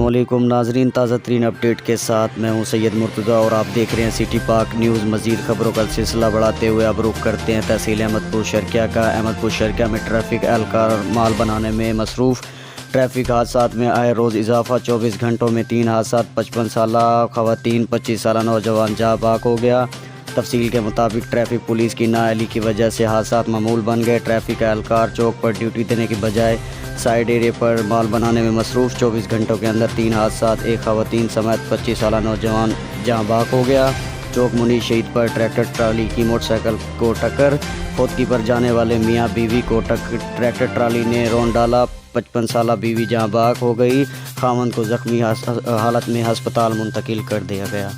अस्सलामुअलैकुम नाजरीन, ताज़ा तरीन अपडेट के साथ मैं हूं सैयद मुर्तज़ा और आप देख रहे हैं सिटी पाक न्यूज़। मज़ीद खबरों का सिलसिला बढ़ाते हुए अब रुख करते हैं तहसील अहमदपुर शर्किया का। अहमदपुर शर्किया में ट्रैफिक एहलकार माल बनाने में मसरूफ़। ट्रैफिक हादसात में आए रोज़ इजाफा। 24 घंटों में 3 हादसा। 55 साल ख़वातीन 25 साल नौजवान जहाँ बाक हो गया। तफसील के मुताबिक ट्रैफिक पुलिस की नाअहली की वजह से हादसात मामूल बन गए। ट्रैफिक एहलकार चौक पर ड्यूटी देने की बजाय साइड एरिया पर माल बनाने में मसरूफ़। 24 घंटों के अंदर 3 हादसात, एक ख़वातीन समेत 25 साल नौजवान जहाँ बाक हो गया। चौक मुनीर शहीद पर ट्रैक्टर ट्राली की मोटरसाइकिल को टक्कर। खोदकी पर जाने वाले मियाँ बीवी को ट्रैक्टर ट्राली ने रौंद डाला। 55 साल बीवी जहाँ बाक हो गई। खामन को जख्मी हालत में अस्पताल मुंतकिल कर दिया गया।